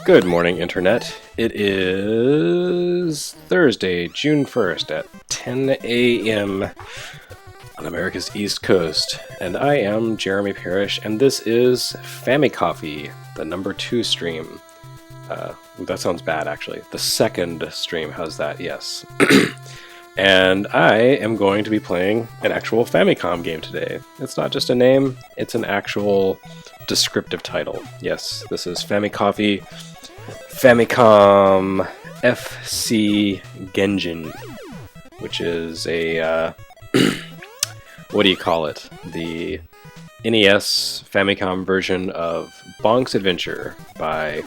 Good morning, Internet. It is Thursday, June 1st at 10 a.m. on America's East Coast, and I am Jeremy Parrish, and this is Famicoffee, the number 2 stream. That sounds bad, actually. The second stream, how's that? Yes. And I am going to be playing an actual Famicom game today. It's not just a name, it's an actual descriptive title. Yes, this is Famicoffee Famicom FC Genjin, which is a, what do you call it? The NES Famicom version of Bonk's Adventure by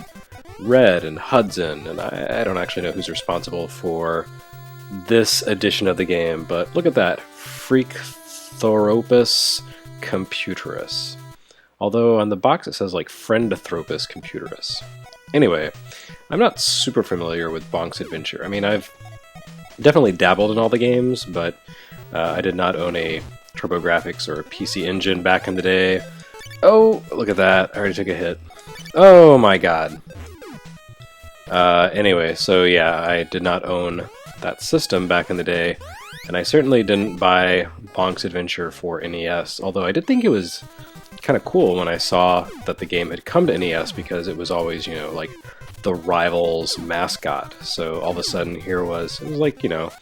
Red and Hudson, and I don't actually know who's responsible for this edition of the game, but look at that, Freakthropus Computerus. Although on the box it says like Friendothropus Computerus. Anyway, I'm not super familiar with Bonk's Adventure. I mean, I've definitely dabbled in all the games, but I did not own a TurboGrafx or a PC Engine back in the day. Oh, look at that, I already took a hit. Oh my god. Anyway, so yeah, I did not own that system back in the day, and I certainly didn't buy Bonk's Adventure for NES, although I did think it was kind of cool when I saw that the game had come to NES, because it was always, you know, like the rival's mascot. So all of a sudden here it was like, you know,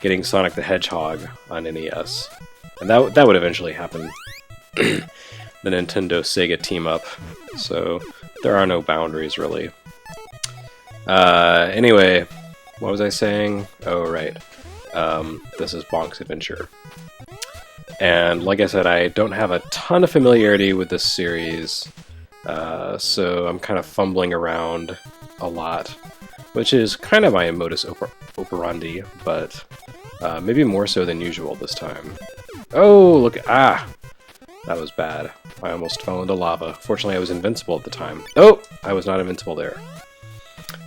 getting Sonic the Hedgehog on NES. And that would eventually happen. The Nintendo-Sega team-up. So there are no boundaries, really. Anyway, what was I saying? Oh, right. This is Bonk's Adventure. And like I said, I don't have a ton of familiarity with this series, so I'm kind of fumbling around a lot, which is kind of my modus operandi, but maybe more so than usual this time. Oh, look, that was bad. I almost fell into lava. Fortunately, I was invincible at the time. Oh, I was not invincible there.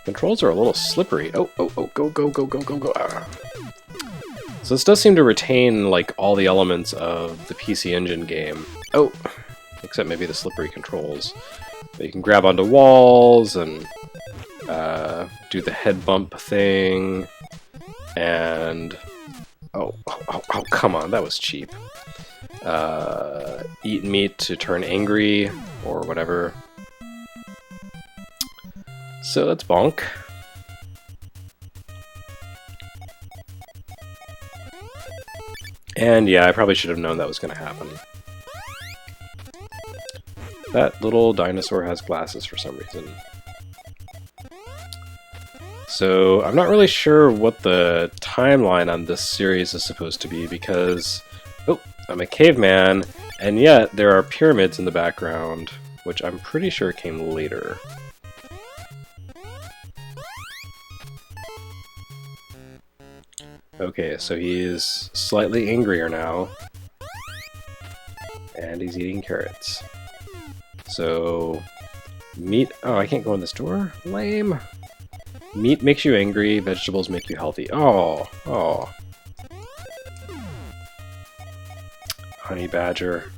Controls are a little slippery. Oh, go, go, go, go, go, go. Ah. So this does seem to retain, like, all the elements of the PC Engine game. Oh, except maybe the slippery controls. But you can grab onto walls and do the head bump thing. And oh, come on, that was cheap. Eat meat to turn angry, or whatever. So that's Bonk. And yeah, I probably should have known that was going to happen. That little dinosaur has glasses for some reason. So I'm not really sure what the timeline on this series is supposed to be, because oh, I'm a caveman, and yet there are pyramids in the background, which I'm pretty sure came later. Okay, so he's slightly angrier now, and he's eating carrots. So, meat... Oh, I can't go in this door? Lame. Meat makes you angry, vegetables make you healthy. Oh. Honey badger.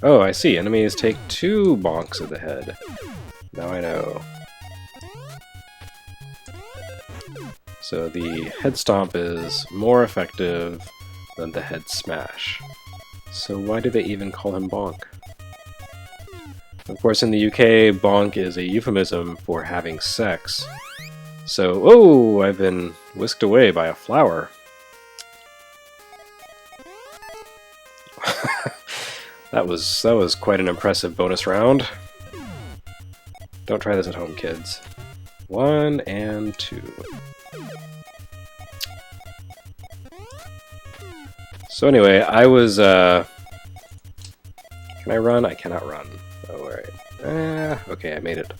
Oh, I see. Enemies take 2 bonks of the head. Now I know. So the head stomp is more effective than the head smash. So why do they even call him Bonk? Of course, in the UK, Bonk is a euphemism for having sex. So, oh, I've been whisked away by a flower. That was quite an impressive bonus round. Don't try this at home, kids. 1 and 2. So anyway, I was, can I run? I cannot run. Oh, alright. Okay, I made it.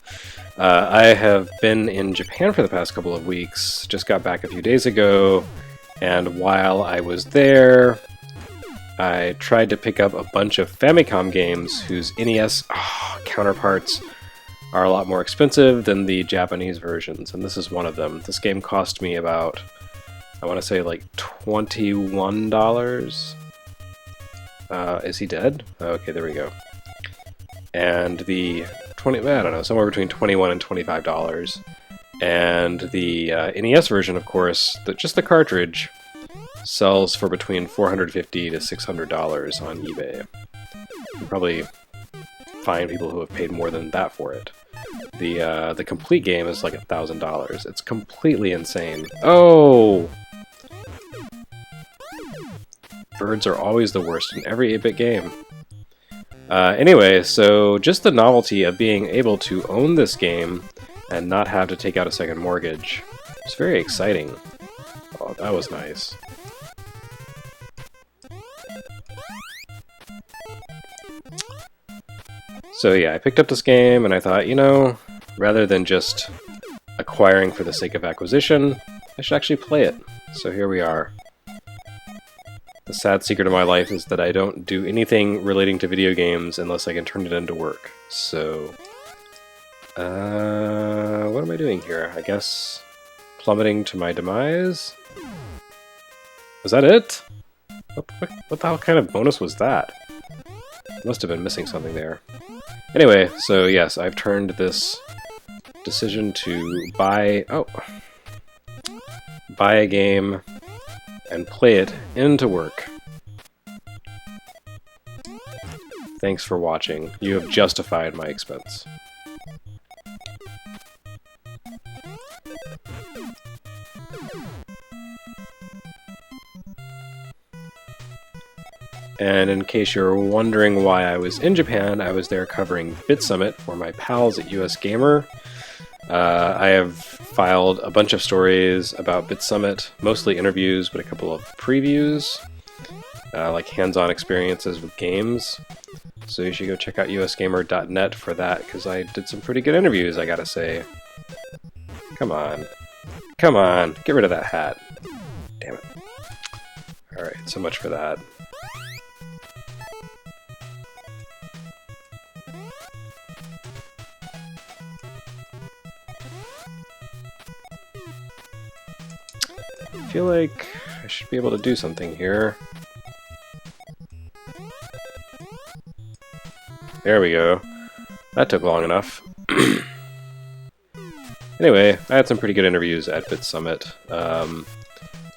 I have been in Japan for the past couple of weeks, just got back a few days ago, and while I was there, I tried to pick up a bunch of Famicom games whose NES counterparts are a lot more expensive than the Japanese versions, and this is one of them. This game cost me about, I want to say like $21. Is he dead? Okay, there we go. And the I don't know, somewhere between $21 and $25. And the NES version, of course, just the cartridge, sells for between $450 to $600 on eBay. You probably find people who have paid more than that for it. The complete game is like $1,000. It's completely insane. Oh! Birds are always the worst in every 8-bit game. Anyway, so just the novelty of being able to own this game and not have to take out a second mortgage. It's very exciting. Oh, that was nice. So yeah, I picked up this game and I thought, you know, rather than just acquiring for the sake of acquisition, I should actually play it. So here we are. The sad secret of my life is that I don't do anything relating to video games unless I can turn it into work. So, what am I doing here? I guess plummeting to my demise? Was that it? What the hell kind of bonus was that? Must have been missing something there. Anyway, so yes, I've turned this decision to buy a game and play it into work. Thanks for watching. You have justified my expense. And in case you're wondering why I was in Japan, I was there covering Bitsummit for my pals at US Gamer. I have filed a bunch of stories about Bitsummit, mostly interviews, but a couple of previews, like hands-on experiences with games. So you should go check out usgamer.net for that, because I did some pretty good interviews, I gotta say. Come on. Come on, get rid of that hat. Damn it. Alright, so much for that. I feel like I should be able to do something here. There we go. That took long enough. Anyway, I had some pretty good interviews at Bitsummit. In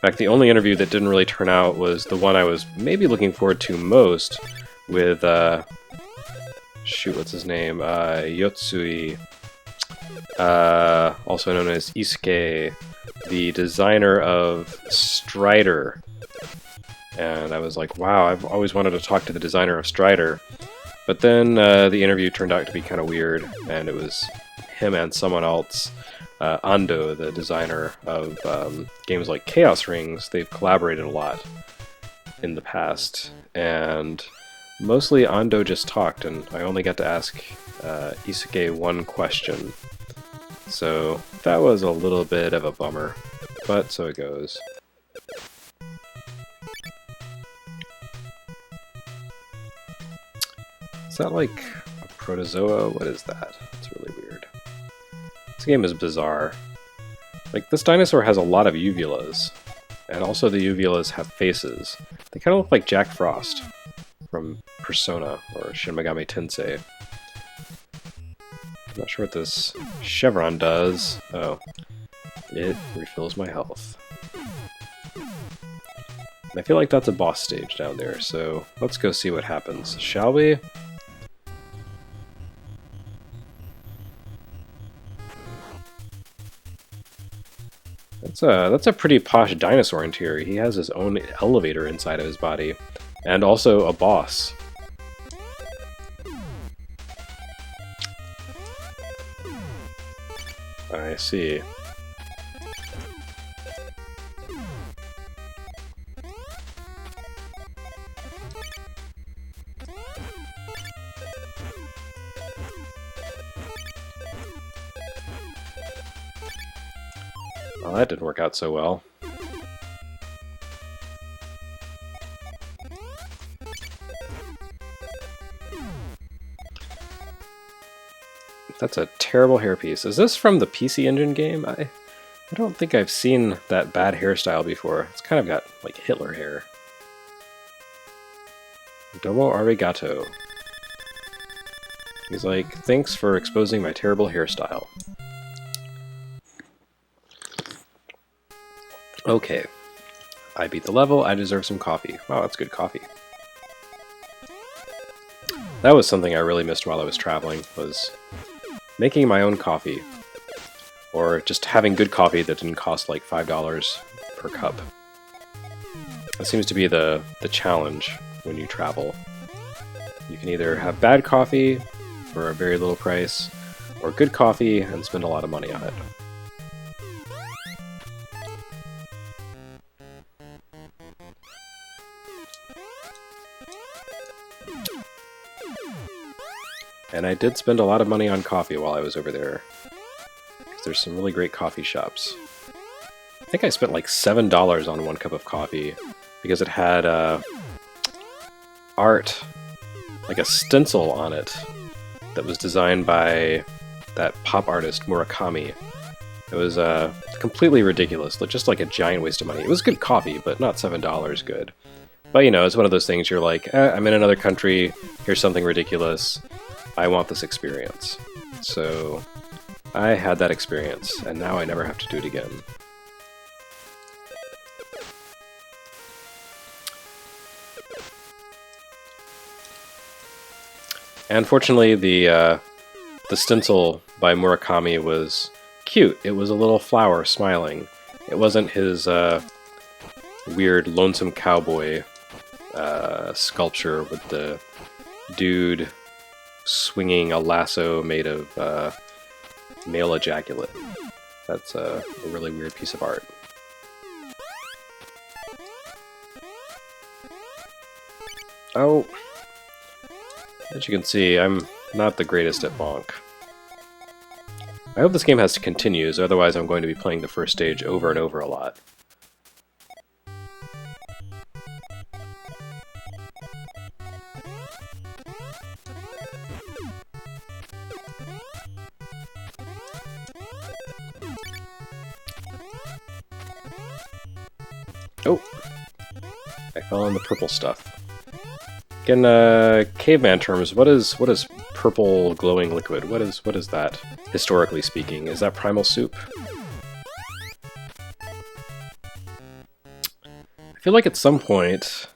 fact, the only interview that didn't really turn out was the one I was maybe looking forward to most with, shoot, what's his name? Yotsui, also known as Isuke, the designer of Strider. And I was like, wow, I've always wanted to talk to the designer of Strider. But then the interview turned out to be kind of weird, and it was him and someone else, Ando, the designer of games like Chaos Rings. They've collaborated a lot in the past, and mostly Ando just talked, and I only got to ask Isuke one question. So that was a little bit of a bummer, but so it goes. Is that like a protozoa? What is that? It's really weird. This game is bizarre. Like, this dinosaur has a lot of uvulas, and also the uvulas have faces. They kind of look like Jack Frost from Persona or Shin Megami Tensei. I'm not sure what this chevron does. Oh, it refills my health. And I feel like that's a boss stage down there, so let's go see what happens, shall we? That's a pretty posh dinosaur interior. He has his own elevator inside of his body, and also a boss. I see. Well, that didn't work out so well. That's a terrible hairpiece. Is this from the PC Engine game? I don't think I've seen that bad hairstyle before. It's kind of got, like, Hitler hair. Domo arigato. He's like, thanks for exposing my terrible hairstyle. Okay. I beat the level, I deserve some coffee. Wow, that's good coffee. That was something I really missed while I was traveling, was making my own coffee. Or just having good coffee that didn't cost like $5 per cup. That seems to be the challenge when you travel. You can either have bad coffee for a very little price, or good coffee and spend a lot of money on it. And I did spend a lot of money on coffee while I was over there. Because there's some really great coffee shops. I think I spent like $7 on one cup of coffee because it had art, like a stencil on it, that was designed by that pop artist Murakami. It was completely ridiculous, just like a giant waste of money. It was good coffee, but not $7 good. But you know, it's one of those things you're like, I'm in another country, here's something ridiculous, I want this experience. So I had that experience, and now I never have to do it again. And fortunately, the stencil by Murakami was cute. It was a little flower smiling. It wasn't his weird lonesome cowboy sculpture with the dude swinging a lasso made of male ejaculate. That's a really weird piece of art. Oh, as you can see, I'm not the greatest at Bonk. I hope this game has continues, otherwise I'm going to be playing the first stage over and over a lot. Oh! I fell on the purple stuff. In caveman terms, what is purple glowing liquid? What is that, historically speaking? Is that primal soup? I feel like at some point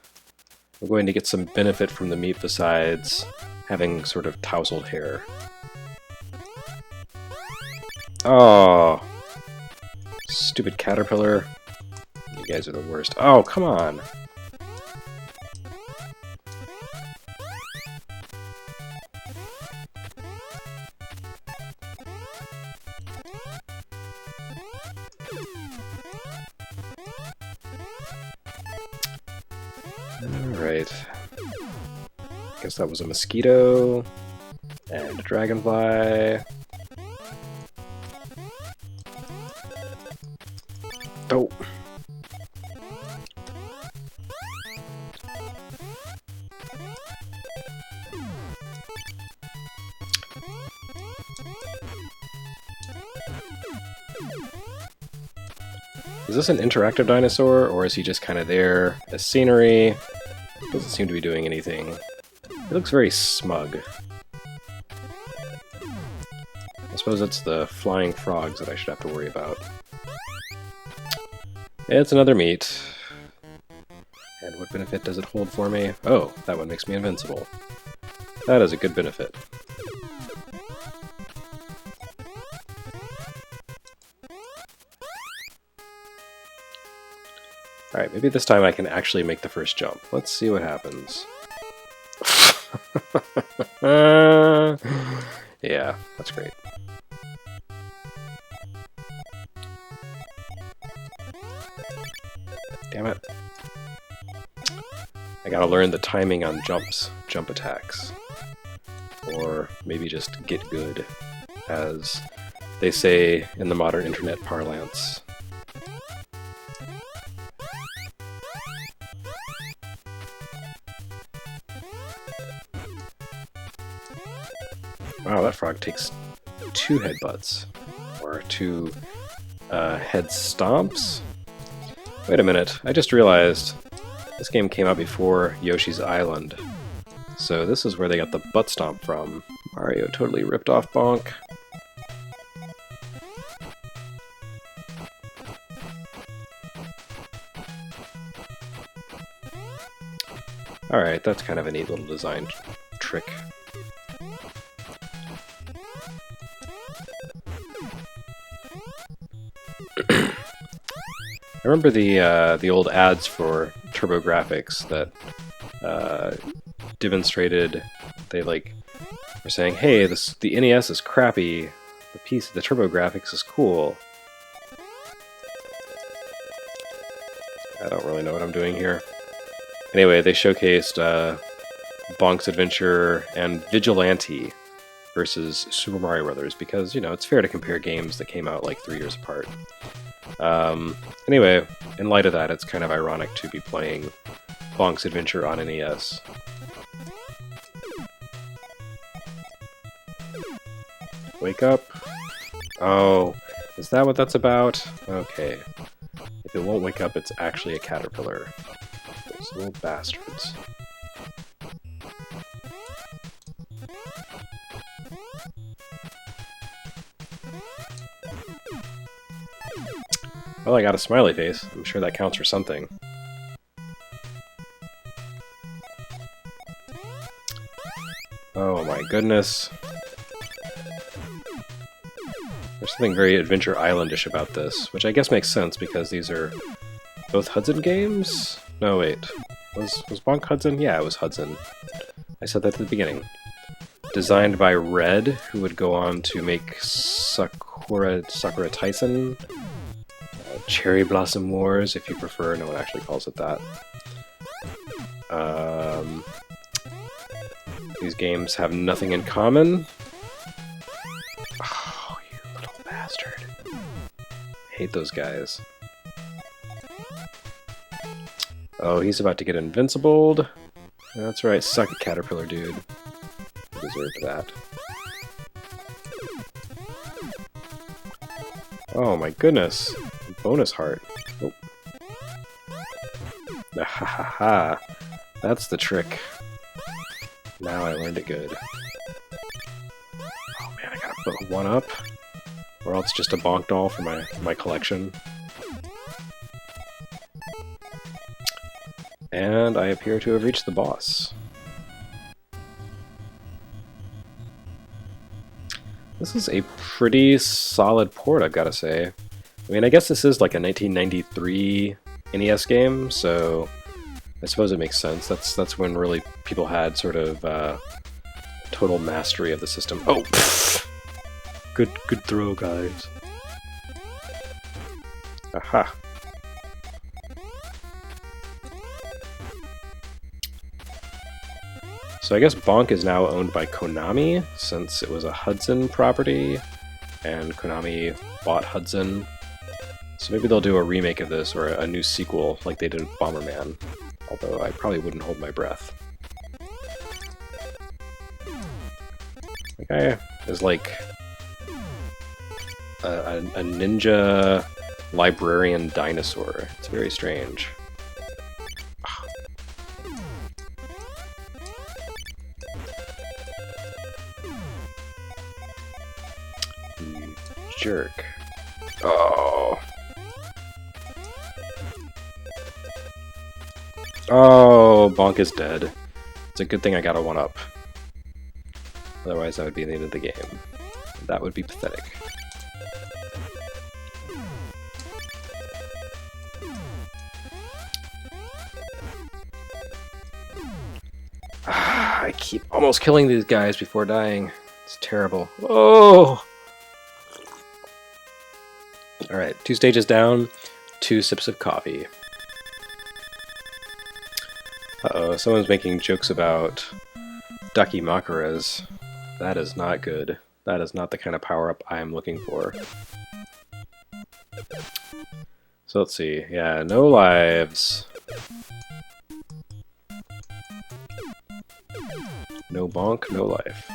I'm going to get some benefit from the meat besides having sort of tousled hair. Oh, stupid caterpillar. You guys are the worst. Oh, come on. Alright. Guess that was a mosquito and a dragonfly. Oh! Is this an interactive dinosaur, or is he just kind of there as scenery? Doesn't seem to be doing anything. He looks very smug. I suppose it's the flying frogs that I should have to worry about. It's another meat. And what benefit does it hold for me? Oh, that one makes me invincible. That is a good benefit. Alright, maybe this time I can actually make the first jump. Let's see what happens. Yeah, that's great. Damn it. I gotta learn the timing on jump attacks. Or maybe just get good, as they say in the modern internet parlance. Wow, that frog takes 2 headbutts. Or 2 head stomps? Wait a minute, I just realized this game came out before Yoshi's Island. So this is where they got the butt stomp from. Mario totally ripped off Bonk. Alright, that's kind of a neat little design trick. I remember the old ads for TurboGrafx that demonstrated, they like were saying, "Hey, the NES is crappy. The TurboGrafx is cool." I don't really know what I'm doing here. Anyway, they showcased Bonk's Adventure and Vigilante versus Super Mario Brothers because, you know, it's fair to compare games that came out like 3 years apart. Anyway, in light of that, it's kind of ironic to be playing Bonk's Adventure on NES. Wake up. Oh, is that what that's about? Okay. If it won't wake up, it's actually a caterpillar. Those little bastards. Well, I got a smiley face. I'm sure that counts for something. Oh my goodness. There's something very Adventure Islandish about this, which I guess makes sense because these are both Hudson games? No, wait. Was Bonk Hudson? Yeah, it was Hudson. I said that at the beginning. Designed by Red, who would go on to make Sakura Tyson, Cherry Blossom Wars, if you prefer. No one actually calls it that. These games have nothing in common. Oh, you little bastard. Hate those guys. Oh, he's about to get invincibled. That's right, suck it, Caterpillar dude. You deserved that. Oh my goodness. Bonus heart. Oh. Ha ha ha. That's the trick. Now I learned it good. Oh man, I gotta put one up. Or else just a Bonk doll for my collection. And I appear to have reached the boss. This is a pretty solid port, I've got to say. I mean, I guess this is like a 1993 NES game, so I suppose it makes sense. That's when really people had sort of total mastery of the system. Oh, pfft. Good throw, guys. Aha. So I guess Bonk is now owned by Konami, since it was a Hudson property, and Konami bought Hudson. So maybe they'll do a remake of this, or a new sequel, like they did with Bomberman. Although I probably wouldn't hold my breath. The guy is like a ninja librarian dinosaur. It's very strange. You jerk. Oh. Oh, Bonk is dead. It's a good thing I got a 1-up. Otherwise, I would be in the end of the game. That would be pathetic. I keep almost killing these guys before dying. It's terrible. Oh! Alright, 2 stages down, 2 sips of coffee. Uh-oh, someone's making jokes about Dakimakuras. That is not good. That is not the kind of power-up I am looking for. So let's see. Yeah, no lives. No Bonk, no life.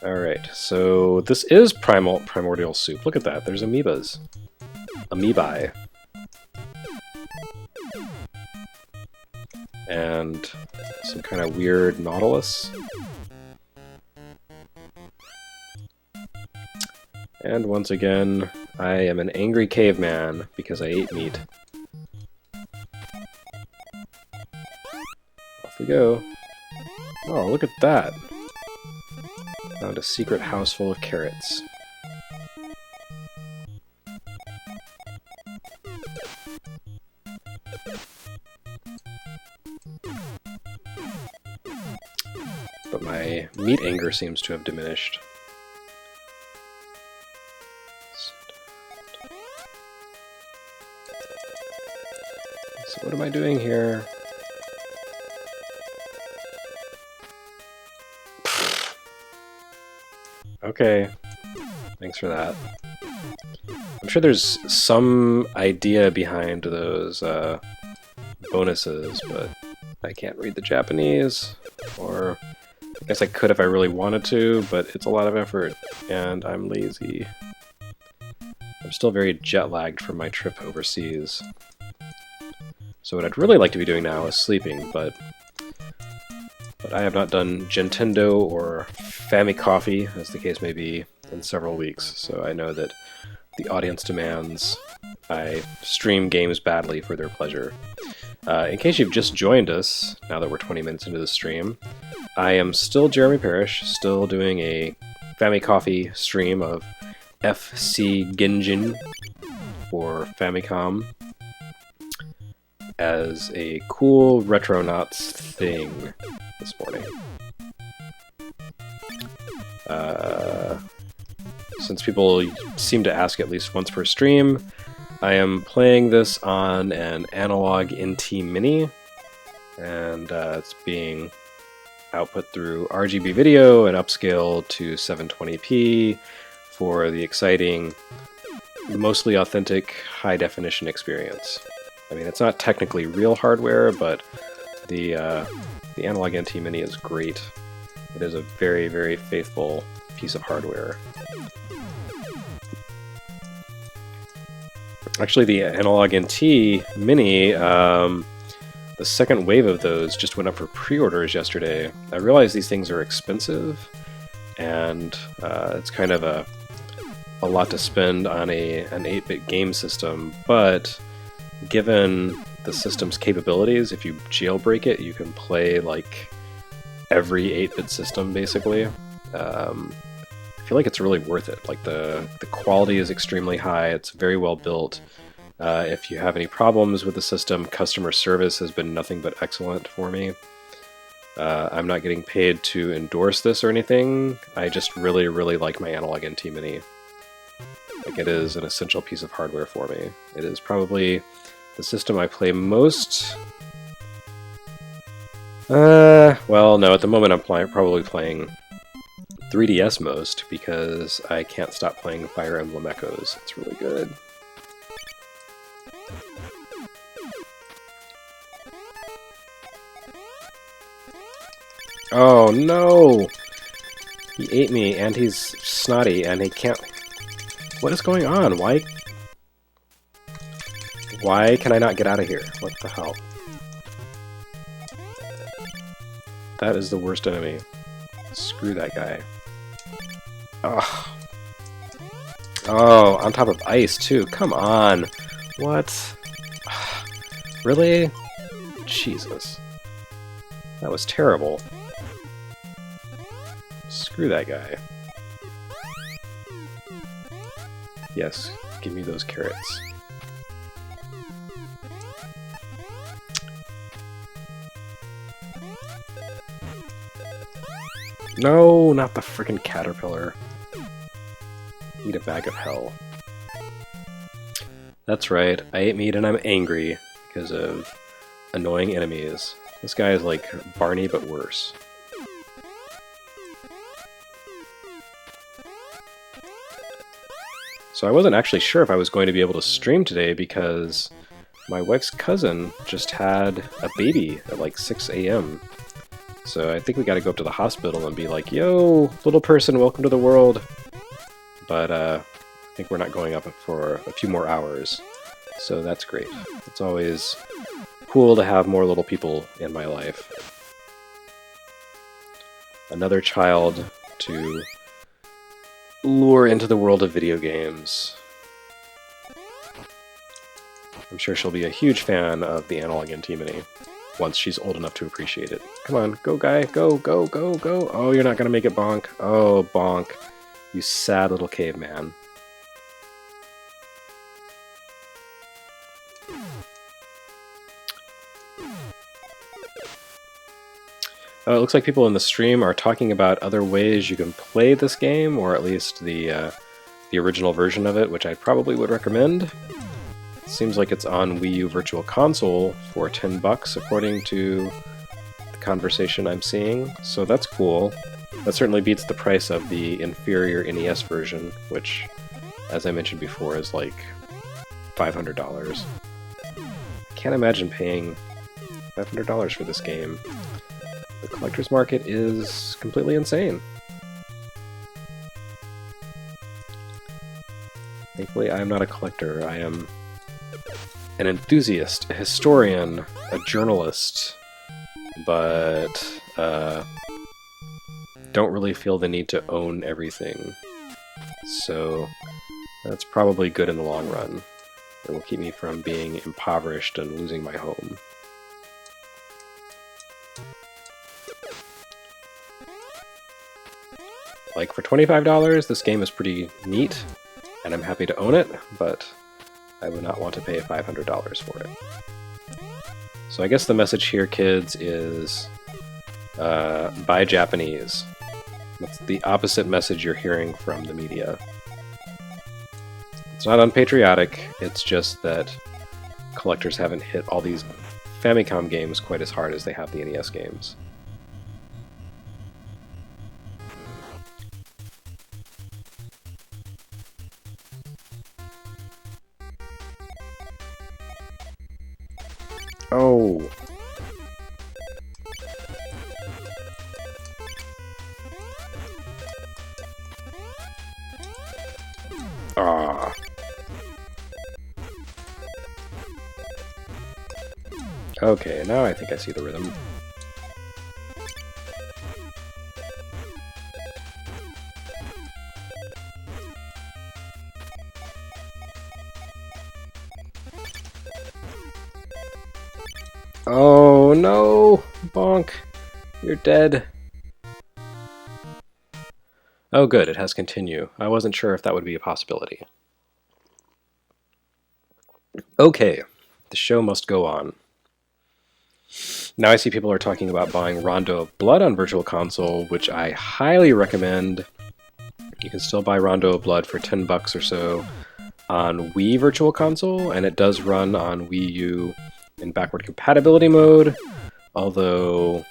Alright, so this is primordial soup. Look at that, there's amoebas. Amoebae. and some kind of weird nautilus. And once again, I am an angry caveman because I ate meat. Off we go. Oh, look at that! Found a secret house full of carrots. But my meat anger seems to have diminished. So what am I doing here? Okay, thanks for that. I'm sure there's some idea behind those bonuses, but I can't read the Japanese, or I guess I could if I really wanted to, but it's a lot of effort, and I'm lazy. I'm still very jet-lagged from my trip overseas. So what I'd really like to be doing now is sleeping, but I have not done Gentendo or Famicoffee, as the case may be, in several weeks, so I know that the audience demands I stream games badly for their pleasure. In case you've just joined us, now that we're 20 minutes into the stream, I am still Jeremy Parrish, still doing a Famicoffee stream of FC Genjin for Famicom as a cool Retronauts thing this morning. Since people seem to ask at least once per stream, I am playing this on an analog NT Mini, and it's being output through RGB video and upscaled to 720p for the exciting, mostly authentic, high-definition experience. I mean, it's not technically real hardware, but the analog NT Mini is great. It is a very, very faithful piece of hardware. Actually, the analog NT Mini, the second wave of those just went up for pre-orders yesterday. I realize these things are expensive, and it's kind of a lot to spend on an 8-bit game system, but given the system's capabilities, if you jailbreak it, you can play like every 8-bit system, basically. I feel like it's really worth it. Like the quality is extremely high, it's very well built. If you have any problems with the system, customer service has been nothing but excellent for me. I'm not getting paid to endorse this or anything. I just really, really like my analog NT Mini. Like, it is an essential piece of hardware for me. It is probably the system I play most. Well, no, at the moment I'm probably playing 3DS most, because I can't stop playing Fire Emblem Echoes. It's really good. Oh no! He ate me, and he's snotty, and he can't... What is going on? Why can I not get out of here? What the hell? That is the worst enemy. Screw that guy. Oh. Oh, on top of ice, too. Come on. What? Really? Jesus. That was terrible. Screw that guy. Yes, give me those carrots. No, not the frickin' caterpillar. Eat a bag of hell. That's right, I ate meat and I'm angry because of annoying enemies. This guy is like Barney, but worse. So I wasn't actually sure if I was going to be able to stream today because my wife's cousin just had a baby at like 6 a.m. So I think we gotta go up to the hospital and be like, yo, little person, welcome to the world. But I think we're not going up for a few more hours. So that's great. It's always cool to have more little people in my life. Another child to lure into the world of video games. I'm sure she'll be a huge fan of the Analog Antimony once she's old enough to appreciate it. Come on, go guy, go, go, go, go. Oh, you're not gonna make it, Bonk. Oh, Bonk. You sad little caveman. Oh, it looks like people in the stream are talking about other ways you can play this game, or at least the original version of it, which I probably would recommend. It seems like it's on Wii U Virtual Console for $10, according to the conversation I'm seeing. So that's cool. That certainly beats the price of the inferior NES version, which, as I mentioned before, is like $500. I can't imagine paying $500 for this game. The collector's market is completely insane. Thankfully, I am not a collector. I am an enthusiast, a historian, a journalist, but don't really feel the need to own everything. So that's probably good in the long run. It will keep me from being impoverished and losing my home. Like, for $25, this game is pretty neat, and I'm happy to own it, but I would not want to pay $500 for it. So I guess the message here, kids, is buy Japanese. That's the opposite message you're hearing from the media. It's not unpatriotic, it's just that collectors haven't hit all these Famicom games quite as hard as they have the NES games. Oh. Ah. Okay, now I think I see the rhythm. Oh no! Bonk! You're dead. Oh good, it has continue. I wasn't sure if that would be a possibility. Okay, the show must go on. Now I see people are talking about buying Rondo of Blood on Virtual Console, which I highly recommend. You can still buy Rondo of Blood for $10 or so on Wii Virtual Console, and it does run on Wii U in backward compatibility mode, although,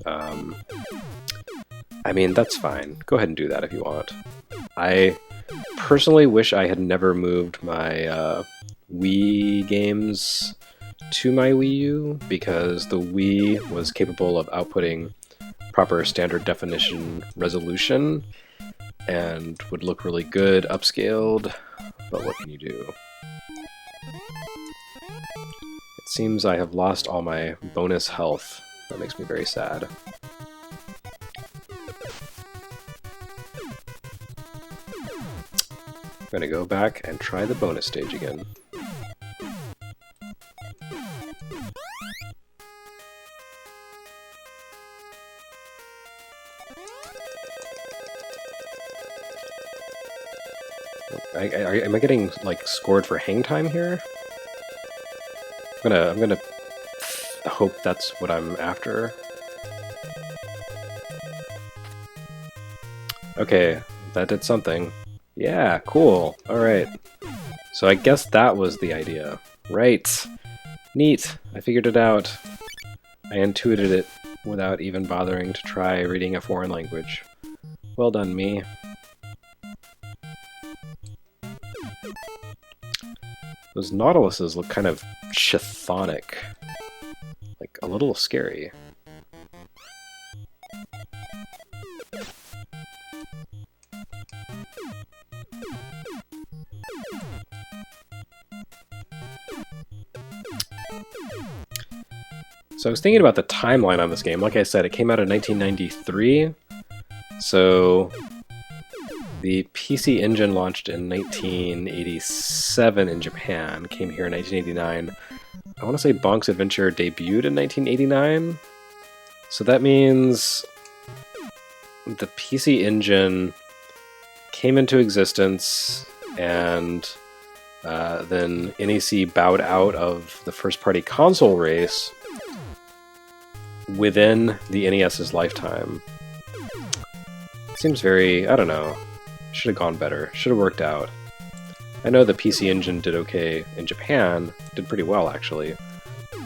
I mean, that's fine. Go ahead and do that if you want. I personally wish I had never moved my Wii games to my Wii U, because the Wii was capable of outputting proper standard definition resolution and would look really good upscaled, but what can you do? It seems I have lost all my bonus health. That makes me very sad. I'm gonna go back and try the bonus stage again. Am I getting, like, scored for hang time here? I'm gonna hope that's what I'm after. Okay, that did something. Yeah, cool. Alright. So I guess that was the idea. Right. Neat. I figured it out. I intuited it without even bothering to try reading a foreign language. Well done, me. Those Nautiluses look kind of chthonic. Like, a little scary. So I was thinking about the timeline on this game. Like I said, it came out in 1993. So the PC Engine launched in 1987 in Japan, came here in 1989. I want to say Bonk's Adventure debuted in 1989. So that means the PC Engine came into existence, and then NEC bowed out of the first-party console race within the NES's lifetime. Seems very, I don't know, should have gone better, should have worked out. I know the PC Engine did okay in Japan, did pretty well actually,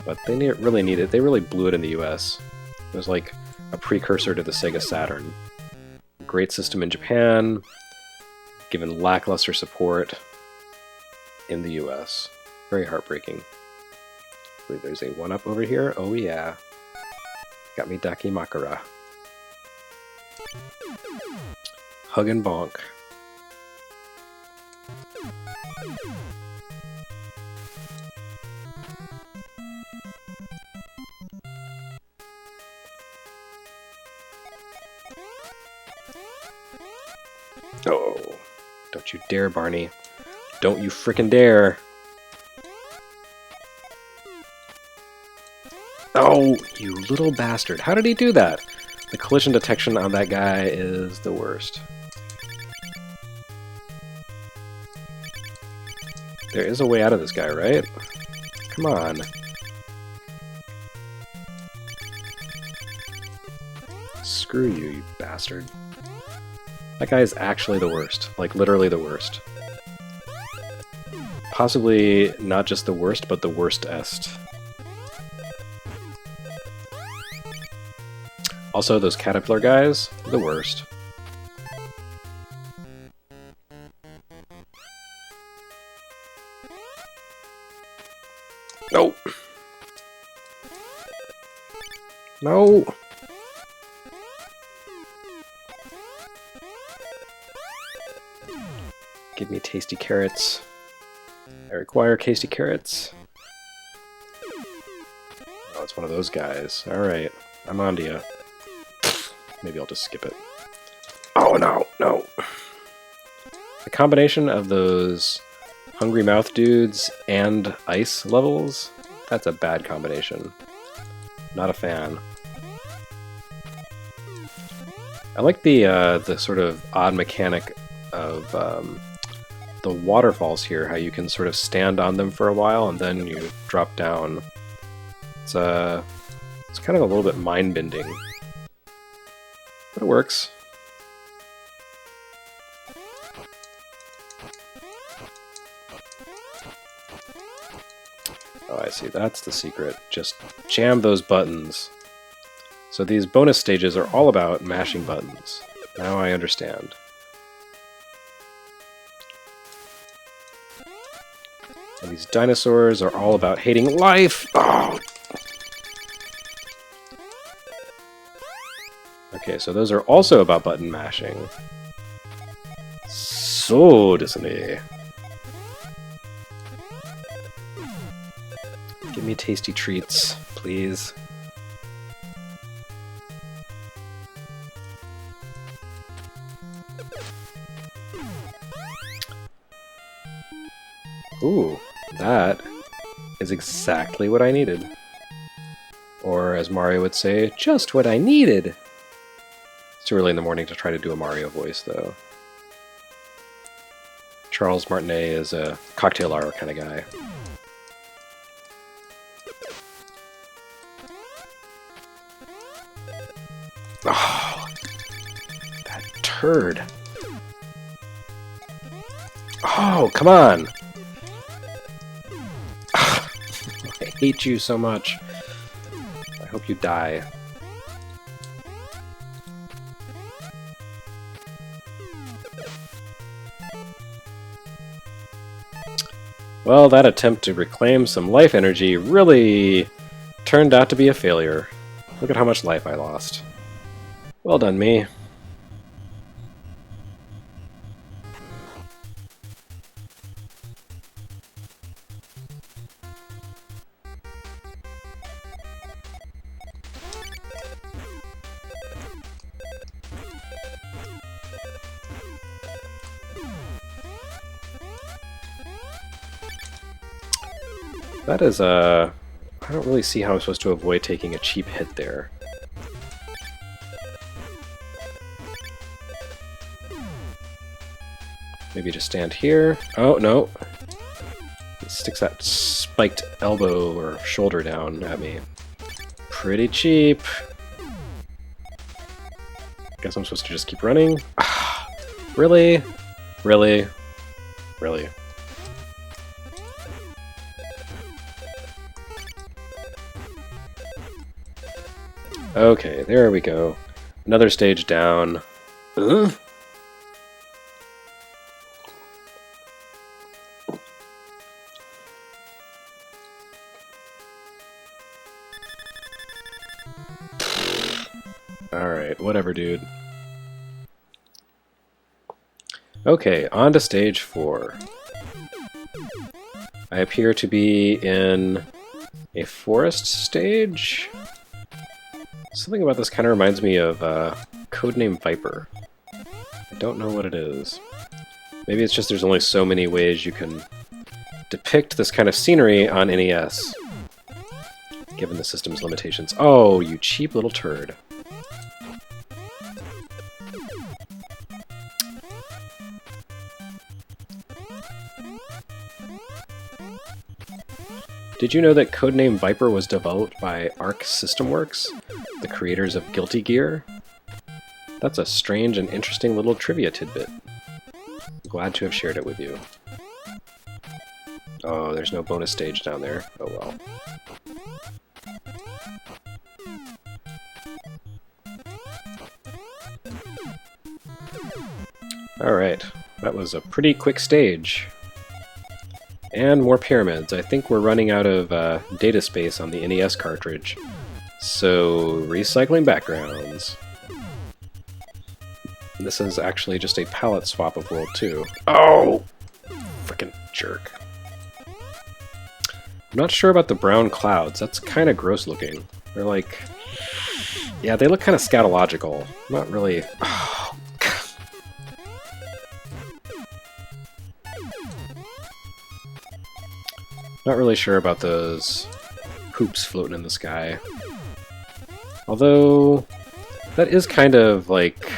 but they really blew it in the US. It was like a precursor to the Sega Saturn. Great system in Japan, given lackluster support in the US. Very heartbreaking. I believe there's a 1-up over here. Oh yeah. Got me Dakimakura. Hug and Bonk. Oh, don't you dare, Barney. Don't you frickin' dare. Oh, you little bastard. How did he do that? The collision detection on that guy is the worst. There is a way out of this guy, right? Come on. Screw you, you bastard. That guy is actually the worst. Like, literally the worst. Possibly not just the worst, but the worst-est. Also, those caterpillar guys, the worst. No! No! Give me tasty carrots. I require tasty carrots. Oh, it's one of those guys. Alright, I'm onto you. Maybe I'll just skip it. Oh no, no! The combination of those hungry mouth dudes and ice levels, that's a bad combination. Not a fan. I like the sort of odd mechanic of the waterfalls here, how you can sort of stand on them for a while and then you drop down. It's kind of a little bit mind-bending. But it works. Oh, I see. That's the secret. Just jam those buttons. So these bonus stages are all about mashing buttons. Now I understand. And these dinosaurs are all about hating life! Oh! Okay, so those are also about button mashing. So, desu. Give me tasty treats, please. Ooh, that is exactly what I needed. Or, as Mario would say, just what I needed! It's too early in the morning to try to do a Mario voice, though. Charles Martinet is a cocktail hour kind of guy. Oh, that turd. Oh, come on! I hate you so much. I hope you die. Well, that attempt to reclaim some life energy really turned out to be a failure. Look at how much life I lost. Well done, me. That is, I don't really see how I'm supposed to avoid taking a cheap hit there. Maybe just stand here. Oh, no. It sticks that spiked elbow or shoulder down at me. Pretty cheap. Guess I'm supposed to just keep running. Really? Really? Really? Okay, there we go. Another stage down. Alright, whatever, dude. Okay, on to stage 4. I appear to be in a forest stage? Something about this kind of reminds me of Codename Viper. I don't know what it is. Maybe it's just there's only so many ways you can depict this kind of scenery on NES, given the system's limitations. Oh, you cheap little turd. Did you know that Codename Viper was developed by Arc System Works, the creators of Guilty Gear? That's a strange and interesting little trivia tidbit. Glad to have shared it with you. Oh, there's no bonus stage down there. Oh well. Alright, that was a pretty quick stage. And more pyramids. I think we're running out of data space on the NES cartridge. So, recycling backgrounds. This is actually just a palette swap of World 2. Oh! Frickin' jerk. I'm not sure about the brown clouds. That's kind of gross looking. They're like... Yeah, they look kind of scatological. Not really... Oh, not really sure about those hoops floating in the sky. Although, that is kind of like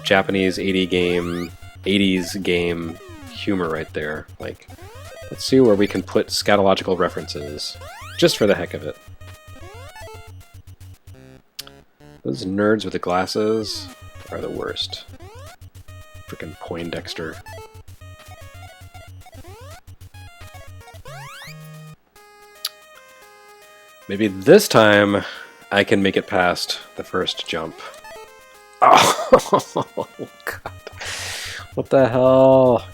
Japanese 80s game humor right there. Like, let's see where we can put scatological references, just for the heck of it. Those nerds with the glasses are the worst. Frickin' Poindexter. Maybe this time I can make it past the first jump. Oh, God. What the hell?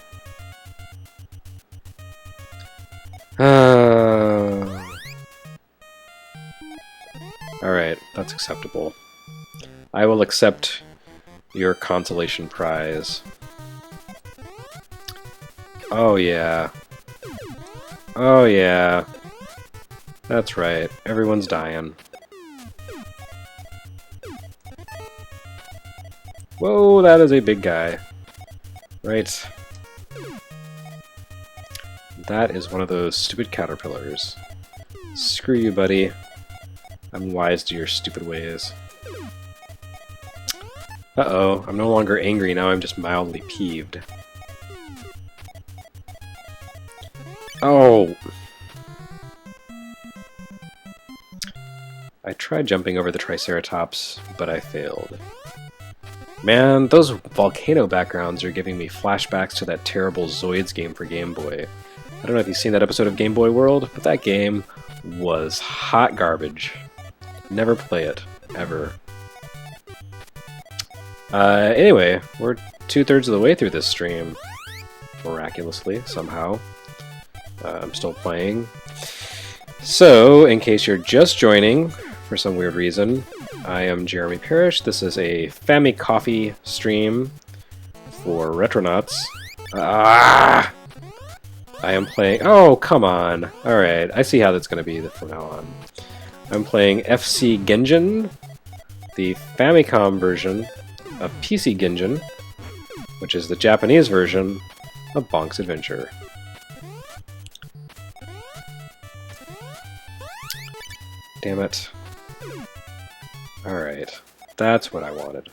Alright, that's acceptable. I will accept your consolation prize. Oh yeah. Oh yeah. That's right, everyone's dying. Whoa, that is a big guy. Right. That is one of those stupid caterpillars. Screw you, buddy. I'm wise to your stupid ways. Uh-oh, I'm no longer angry, now I'm just mildly peeved. Oh! I tried jumping over the Triceratops, but I failed. Man, those volcano backgrounds are giving me flashbacks to that terrible Zoids game for Game Boy. I don't know if you've seen that episode of Game Boy World, but that game was hot garbage. Never play it, ever. Anyway, we're 2/3 of the way through this stream. Miraculously, somehow. I'm still playing. So, in case you're just joining, for some weird reason, I am Jeremy Parrish. This is a Famicoffee stream for Retronauts. I am playing... Oh, come on! Alright, I see how that's going to be from now on. I'm playing FC Genjin, the Famicom version of PC Genjin, which is the Japanese version of Bonk's Adventure. Damn it. Alright. That's what I wanted.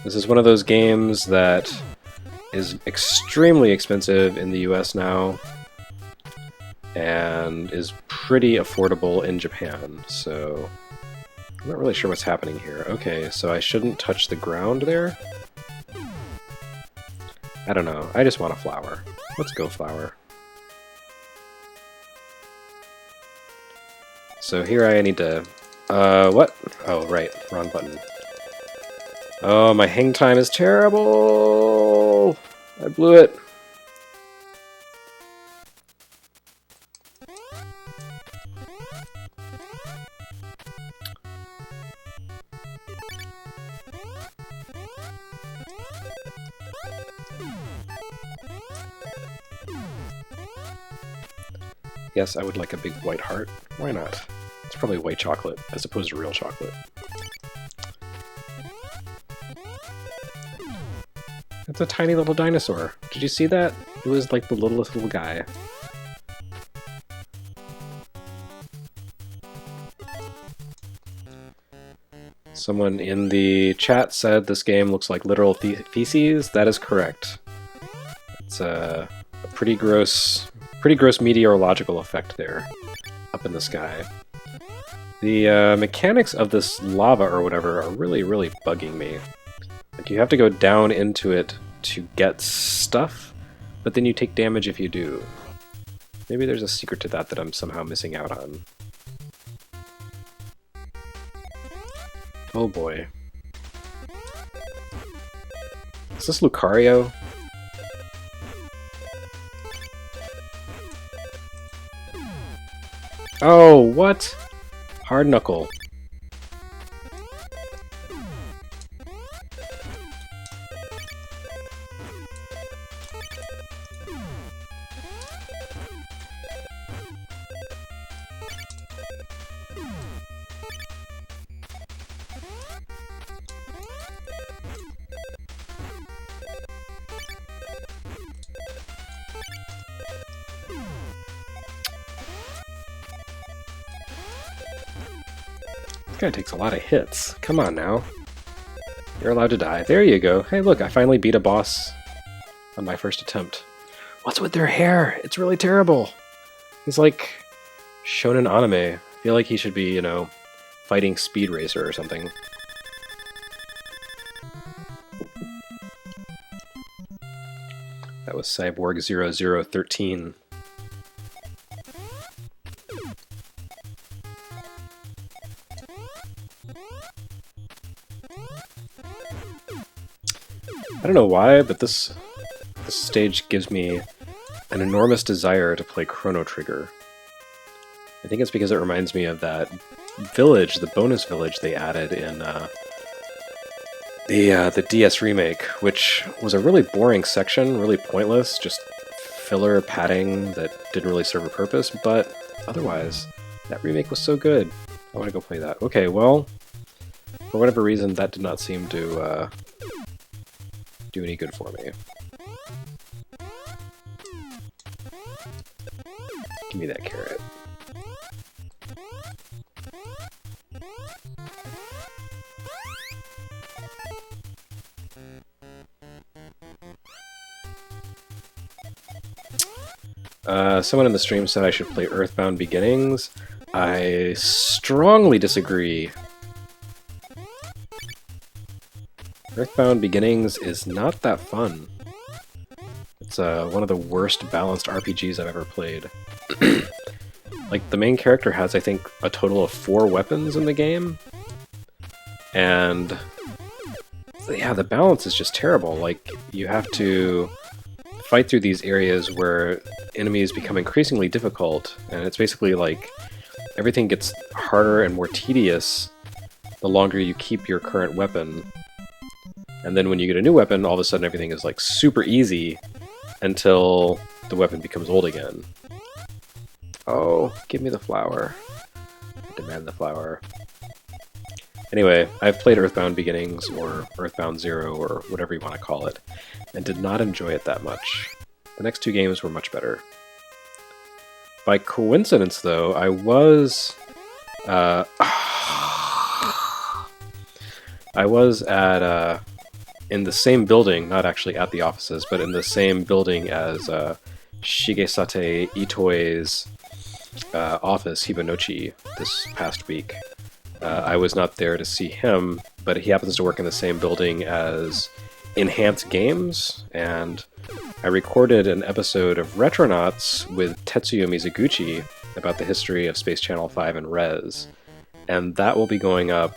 This is one of those games that is extremely expensive in the US now, and is pretty affordable in Japan, so I'm not really sure what's happening here. Okay, so I shouldn't touch the ground there? I don't know, I just want a flower. Let's go flower. So here I need to... what? Oh, right, wrong button. Oh, my hang time is terrible! I blew it. Yes, I would like a big white heart. Why not? It's probably white chocolate, as opposed to real chocolate. It's a tiny little dinosaur. Did you see that? It was like the littlest little guy. Someone in the chat said this game looks like literal feces. That is correct. It's a pretty gross meteorological effect there, up in the sky. The mechanics of this lava or whatever are really, really bugging me. Like, you have to go down into it to get stuff, but then you take damage if you do. Maybe there's a secret to that that I'm somehow missing out on. Oh boy. Is this Lucario? Oh, what? Hard Knuckle. This guy takes a lot of hits. Come on now. You're allowed to die. There you go. Hey look, I finally beat a boss on my first attempt. What's with their hair? It's really terrible. He's like shonen anime. I feel like he should be, you know, fighting Speed Racer or something. That was Cyborg 0013. I don't know why, but this stage gives me an enormous desire to play Chrono Trigger. I think it's because it reminds me of that village, the bonus village they added in the DS remake, which was a really boring section, really pointless, just filler padding that didn't really serve a purpose, but otherwise, that remake was so good. I want to go play that. Okay, well, for whatever reason, that did not seem to do any good for me. Give me that carrot. Someone in the stream said I should play Earthbound Beginnings. I strongly disagree. Earthbound Beginnings is not that fun. It's one of the worst balanced RPGs I've ever played. Like, the main character has, I think, a total of 4 weapons in the game. And yeah, the balance is just terrible. Like, you have to fight through these areas where enemies become increasingly difficult, and it's basically like everything gets harder and more tedious the longer you keep your current weapon. And then when you get a new weapon, all of a sudden everything is like super easy until the weapon becomes old again. Oh, give me the flower. I demand the flower. Anyway, I've played Earthbound Beginnings, or Earthbound Zero, or whatever you want to call it, and did not enjoy it that much. The next 2 games were much better. By coincidence, though, I was at in the same building, not actually at the offices, but in the same building as Shigesate Itoi's office, Hibanochi, this past week. I was not there to see him, but he happens to work in the same building as Enhanced Games, and I recorded an episode of Retronauts with Tetsuya Mizuguchi about the history of Space Channel 5 and Rez, and that will be going up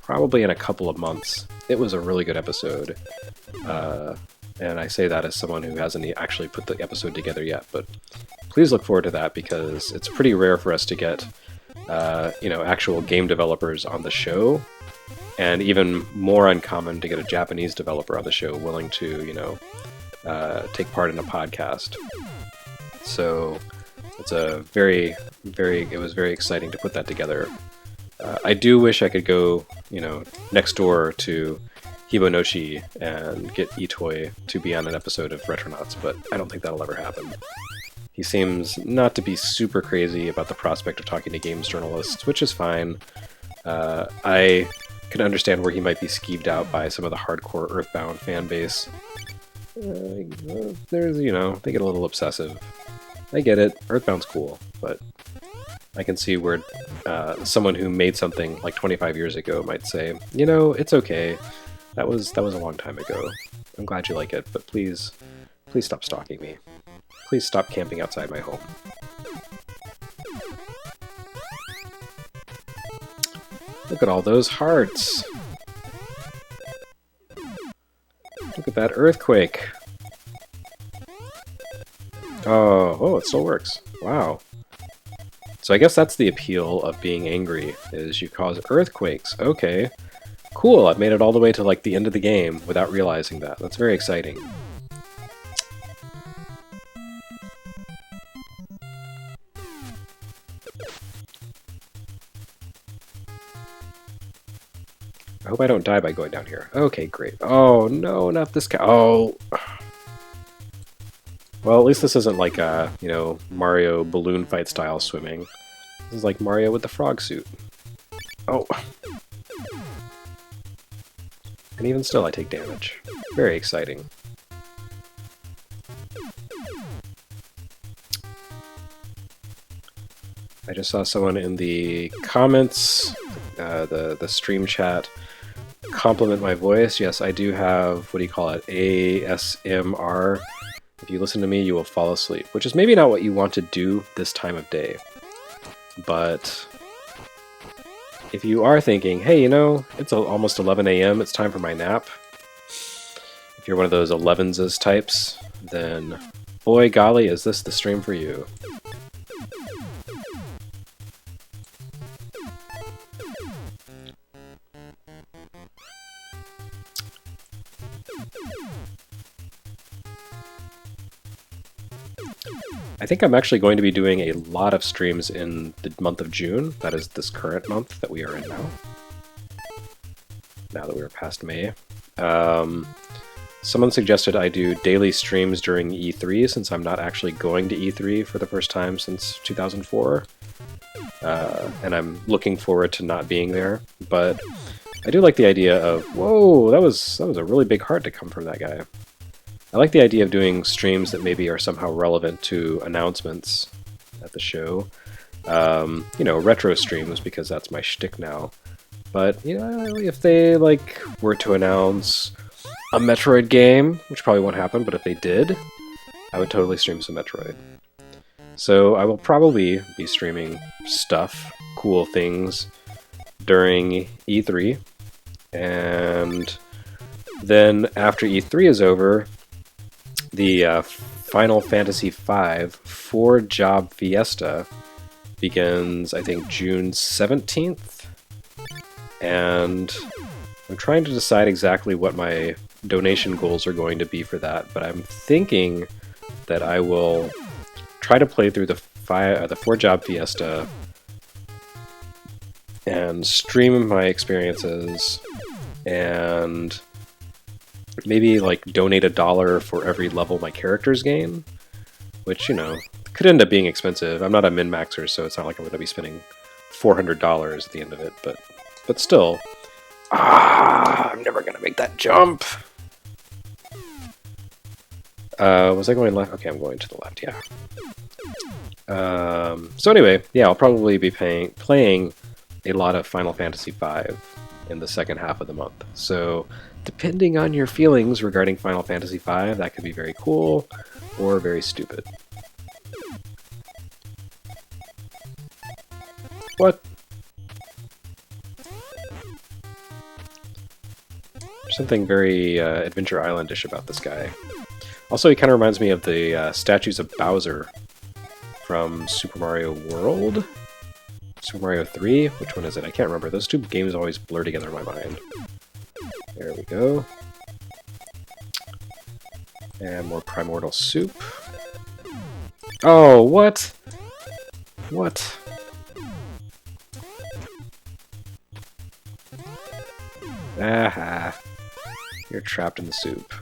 probably in a couple of months. It was a really good episode, and I say that as someone who hasn't actually put the episode together yet, but please look forward to that, because it's pretty rare for us to get actual game developers on the show, and even more uncommon to get a Japanese developer on the show willing to, take part in a podcast. So it's it was very exciting to put that together. I do wish I could go, next door to Hibanochi and get Itoi to be on an episode of Retronauts, but I don't think that'll ever happen. He seems not to be super crazy about the prospect of talking to games journalists, which is fine. I can understand where he might be skeeved out by some of the hardcore Earthbound fan base. There's, they get a little obsessive. I get it, Earthbound's cool, but I can see where someone who made something like 25 years ago might say, it's okay. That was a long time ago. I'm glad you like it, but please stop stalking me. Please stop camping outside my home. Look at all those hearts. Look at that earthquake. Oh, it still works. Wow. So I guess that's the appeal of being angry, is you cause earthquakes. Okay. Cool, I've made it all the way to like the end of the game without realizing that. That's very exciting. I hope I don't die by going down here. Okay, great. Oh, no, not this guy. Oh. Well, at least this isn't like a, Mario balloon fight style swimming. This is like Mario with the frog suit. Oh. And even still, I take damage. Very exciting. I just saw someone in the comments, the stream chat, compliment my voice. Yes, I do have, what do you call it, ASMR. If you listen to me, you will fall asleep, which is maybe not what you want to do this time of day. But if you are thinking, hey, it's almost 11 a.m., it's time for my nap. If you're one of those 11s types, then boy golly, is this the stream for you. I think I'm actually going to be doing a lot of streams in the month of June. That is this current month that we are in now. Now that we're past May. Someone suggested I do daily streams during E3, since I'm not actually going to E3 for the first time since 2004. And I'm looking forward to not being there. But I do like the idea of, whoa, that was a really big heart to come from that guy. I like the idea of doing streams that maybe are somehow relevant to announcements at the show. Retro streams, because that's my shtick now. But, if they, were to announce a Metroid game, which probably won't happen, but if they did, I would totally stream some Metroid. So I will probably be streaming stuff, cool things, during E3. And then after E3 is over, the Final Fantasy V 4-job fiesta begins, I think, June 17th. And I'm trying to decide exactly what my donation goals are going to be for that, but I'm thinking that I will try to play through the 4-job fiesta and stream my experiences and maybe donate $1 for every level my characters gain, which, Could end up being expensive. I'm not a min-maxer, so it's not like I'm going to be spending $400 at the end of it, but still. I'm never going to make that jump. Was I going left? Okay, I'm going to the left, yeah. So anyway, yeah, I'll probably be playing a lot of Final Fantasy V in the second half of the month. So depending on your feelings regarding Final Fantasy V, that could be very cool or very stupid. What? There's something very Adventure Island-ish about this guy. Also, he kind of reminds me of the statues of Bowser from Super Mario World? Super Mario 3? Which one is it? I can't remember. Those two games always blur together in my mind. There we go. And more Primordial Soup. Oh, what? What? Aha. You're trapped in the soup.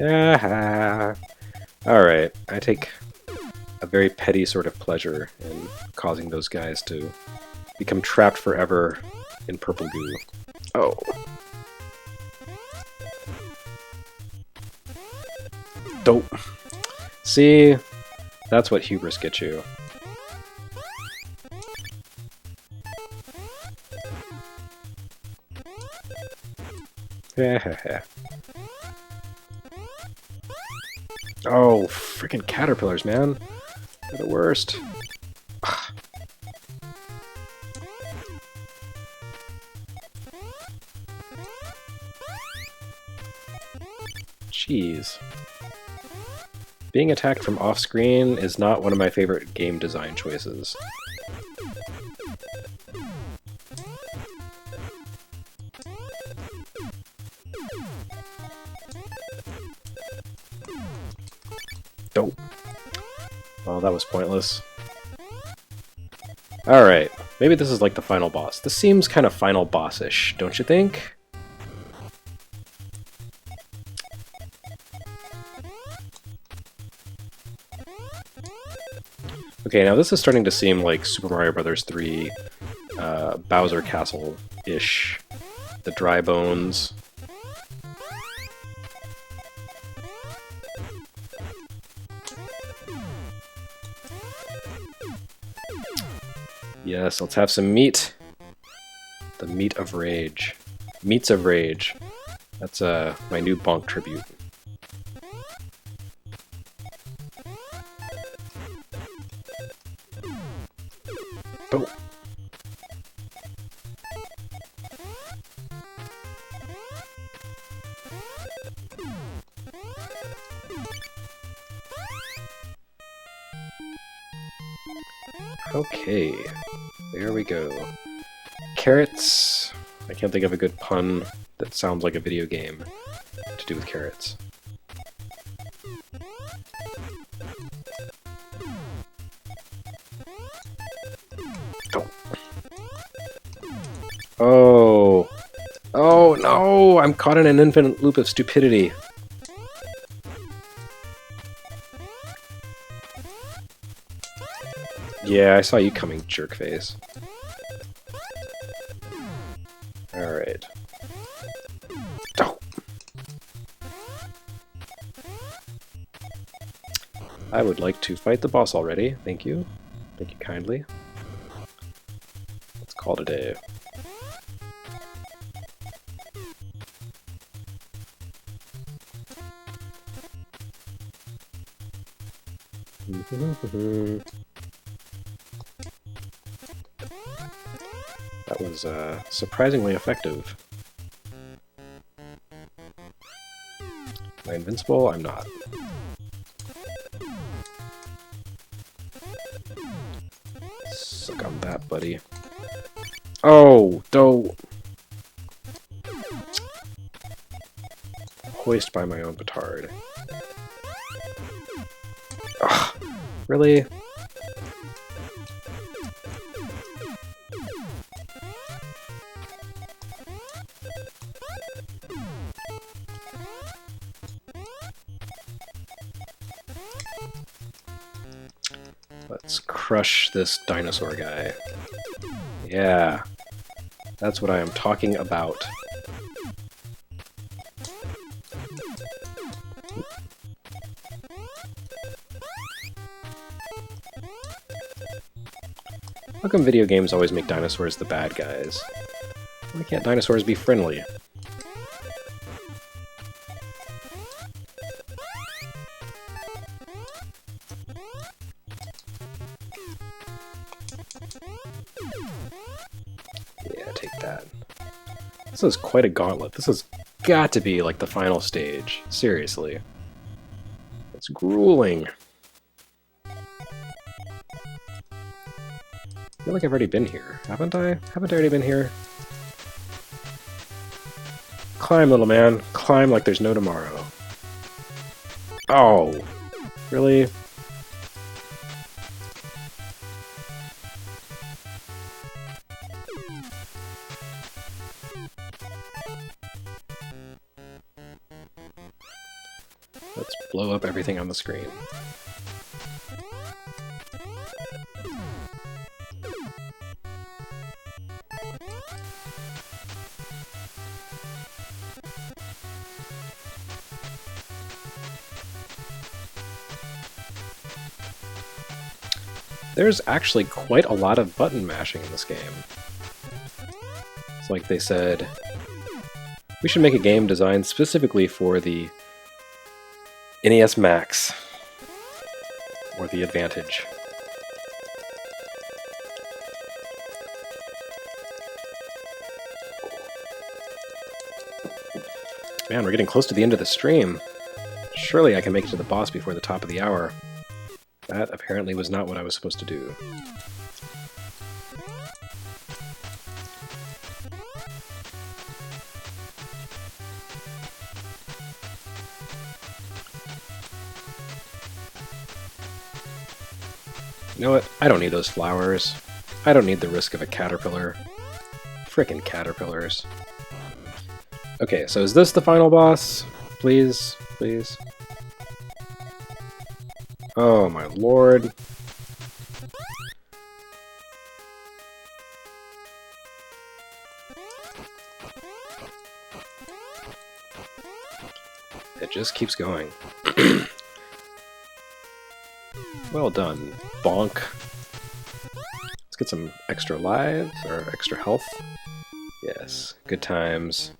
Aha. Alright, I take a very petty sort of pleasure in causing those guys to become trapped forever in purple goo. Oh. Dope. See? That's what hubris gets you. Oh, freaking caterpillars, man. They're the worst. Jeez. Being attacked from off-screen is not one of my favorite game design choices. Dope. Oh, that was pointless. Alright, maybe this is like the final boss. This seems kind of final boss-ish, don't you think? Okay, now this is starting to seem like Super Mario Bros. 3 Bowser Castle-ish. The dry bones. Yes, let's have some meat. The meat of rage. Meats of rage. That's my new Bonk tribute. Oh. Okay, there we go. Carrots. I can't think of a good pun that sounds like a video game to do with carrots. Oh. Oh no! I'm caught in an infinite loop of stupidity. Yeah, I saw you coming, jerkface. Alright. Oh. I would like to fight the boss already. Thank you. Thank you kindly. Let's call it a day. That was surprisingly effective. Am I invincible? I'm not. Suck on that, buddy. Oh, don't. Hoist by my own petard. Ugh, really? Let's crush this dinosaur guy. Yeah, that's what I am talking about. How come video games always make dinosaurs the bad guys? Why can't dinosaurs be friendly? Yeah, take that. This is quite a gauntlet. This has got to be like the final stage. Seriously. It's grueling. I feel like I've already been here. Haven't I? Haven't I already been here? Climb, little man. Climb like there's no tomorrow. Oh. Really? Let's blow up everything on the screen. There's actually quite a lot of button mashing in this game. It's like they said, we should make a game designed specifically for the NES Max, or the Advantage. Man, we're getting close to the end of the stream. Surely I can make it to the boss before the top of the hour. That apparently was not what I was supposed to do. You know what? I don't need those flowers. I don't need the risk of a caterpillar. Frickin' caterpillars. Okay, so is this the final boss? Please, please. Oh my lord. It just keeps going. Well done, Bonk. Let's get some extra lives, or extra health. Yes, good times.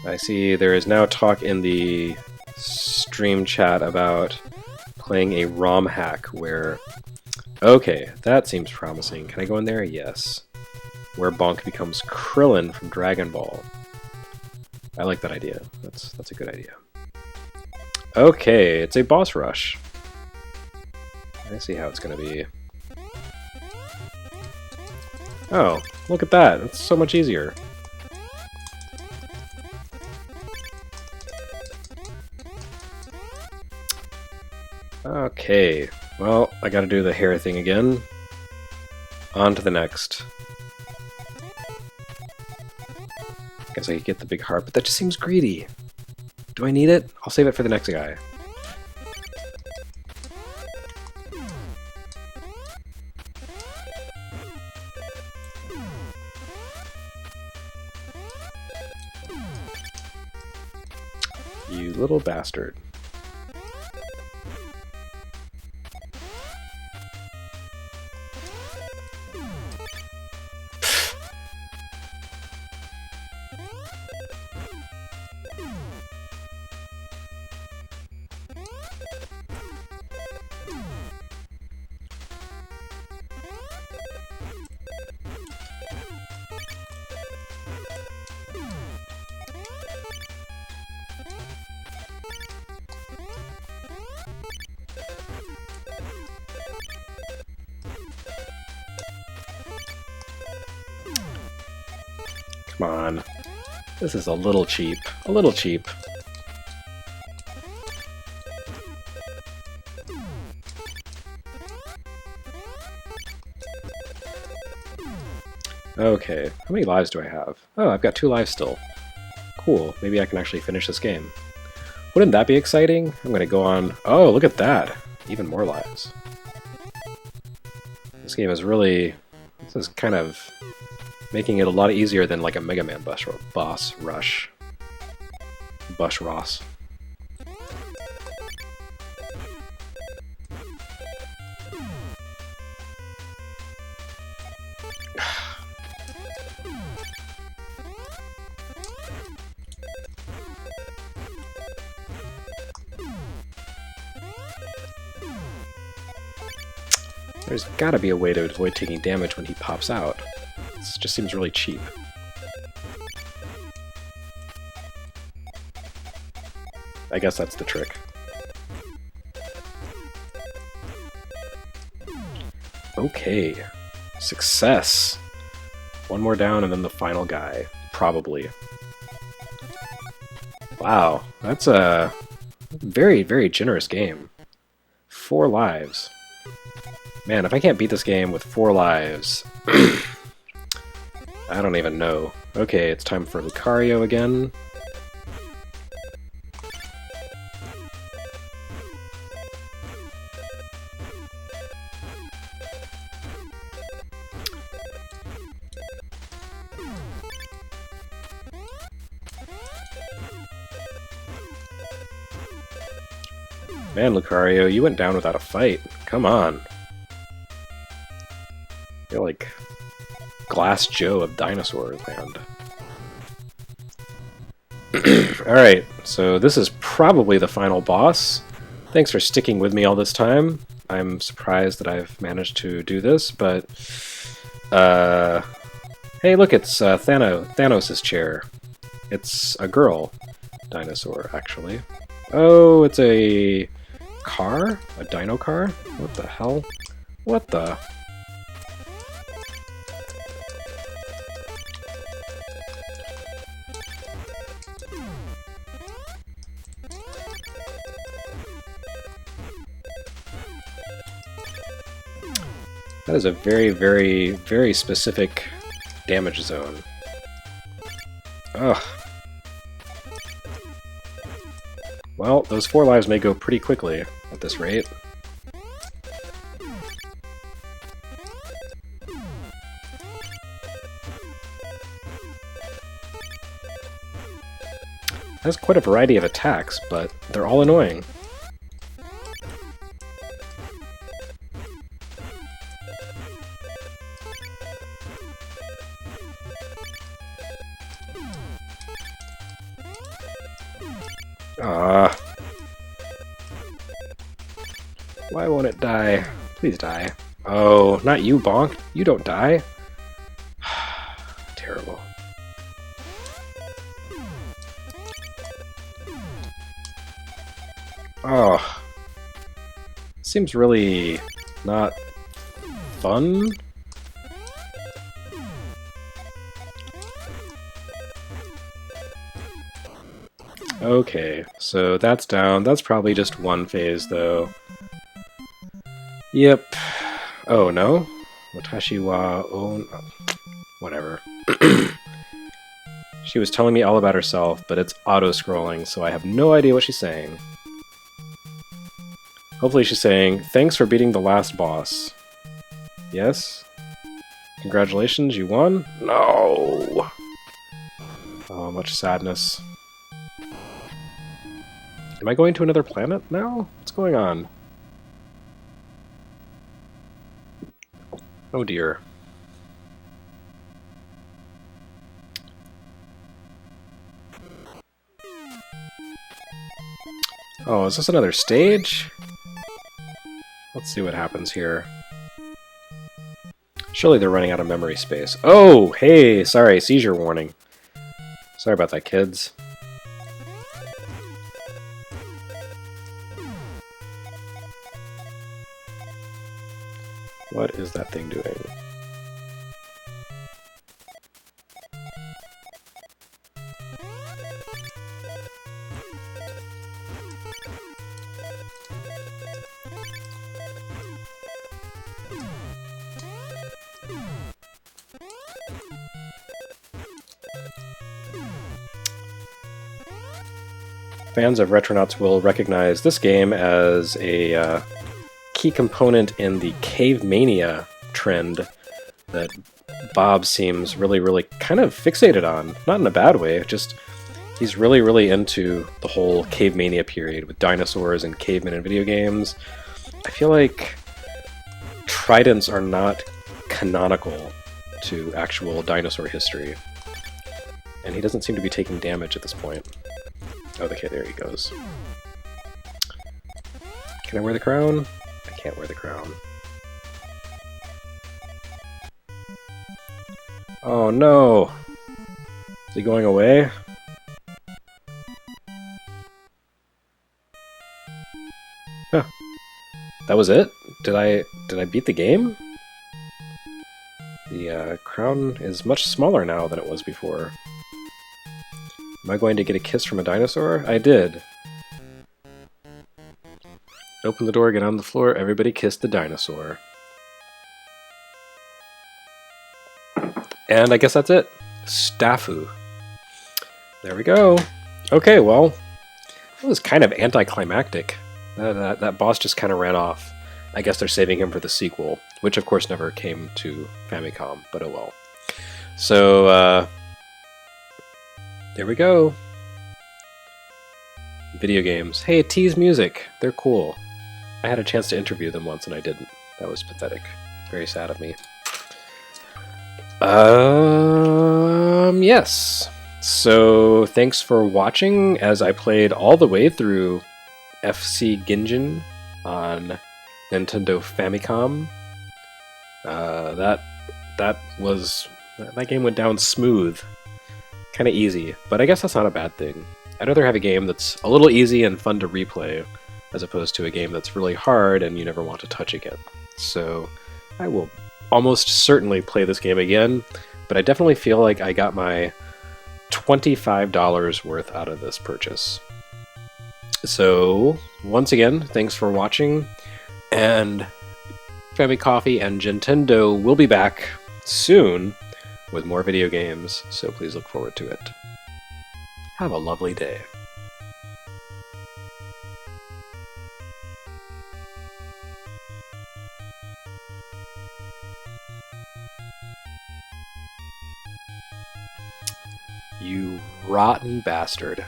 I see there is now talk in the stream chat about playing a ROM hack where... Okay, that seems promising. Can I go in there? Yes. Where Bonk becomes Krillin from Dragon Ball. I like that idea. That's a good idea. Okay, it's a boss rush. I see how it's gonna be. Oh, look at that. That's so much easier. Okay, well, I gotta do the hair thing again. On to the next. Guess I could get the big heart, but that just seems greedy. Do I need it? I'll save it for the next guy. You little bastard. Come on. This is a little cheap. A little cheap. Okay, how many lives do I have? Oh, I've got 2 lives still. Cool, maybe I can actually finish this game. Wouldn't that be exciting? I'm gonna go on... Oh, look at that! Even more lives. This game is really... This is kind of making it a lot easier than like a Mega Man boss rush. Bush Ross. There's gotta be a way to avoid taking damage when he pops out. This just seems really cheap. I guess that's the trick. Okay. Success! One more down and then the final guy. Probably. Wow, that's a very, very generous game. 4 lives. Man, if I can't beat this game with 4 lives... I don't even know. Okay, it's time for Lucario again. Man, Lucario, you went down without a fight. Come on. You're like Glass Joe of Dinosaur Land. Alright, so this is probably the final boss. Thanks for sticking with me all this time. I'm surprised that I've managed to do this, but... Hey, look, it's Thanos' chair. It's a girl dinosaur, actually. Oh, it's a car? A dino car? What the hell? What the... That is a very, very, very specific damage zone. Ugh. Well, those 4 lives may go pretty quickly at this rate. It has quite a variety of attacks, but they're all annoying. Ah. Why won't it die? Please die. Oh, not you, Bonk. You don't die. Terrible. Oh. Seems really not fun. Okay, so that's down. That's probably just one phase, though. Yep. Oh, no? Watashi wa... Oh, no. Whatever. She was telling me all about herself, but it's auto-scrolling, so I have no idea what she's saying. Hopefully she's saying, thanks for beating the last boss. Yes? Congratulations, you won? No! Oh, much sadness. Am I going to another planet now? What's going on? Oh dear. Oh, is this another stage? Let's see what happens here. Surely they're running out of memory space. Oh, hey, sorry, seizure warning. Sorry about that, kids. What is that thing doing? Fans of Retronauts will recognize this game as a key component in the Cave Mania trend that Bob seems really kind of fixated on. Not in a bad way, just he's really into the whole Cave Mania period with dinosaurs and cavemen in video games. I feel like tridents are not canonical to actual dinosaur history. And he doesn't seem to be taking damage at this point. Oh, okay, there he goes. Can I wear the crown? I can't wear the crown. Oh no! Is he going away? Huh. That was it? Did I beat the game? The crown is much smaller now than it was before. Am I going to get a kiss from a dinosaur? I did. Open the door, get on the floor, everybody kiss the dinosaur. And I guess that's it. Staffu. There we go. Okay, well, that was kind of anticlimactic. That boss just kind of ran off. I guess they're saving him for the sequel, which of course never came to Famicom, but oh well. So, there we go. Video games. Hey, Tease Music. They're cool. I had a chance to interview them once and I didn't. That was pathetic. Very sad of me. Yes. So, thanks for watching as I played all the way through FC Genjin on Nintendo Famicom. That game went down smooth. Kind of easy, but I guess that's not a bad thing. I'd rather have a game that's a little easy and fun to replay, as opposed to a game that's really hard and you never want to touch again. So I will almost certainly play this game again, but I definitely feel like I got my $25 worth out of this purchase. So once again, thanks for watching, and Famicoffee and Nintendo will be back soon with more video games, so please look forward to it. Have a lovely day. You rotten bastard.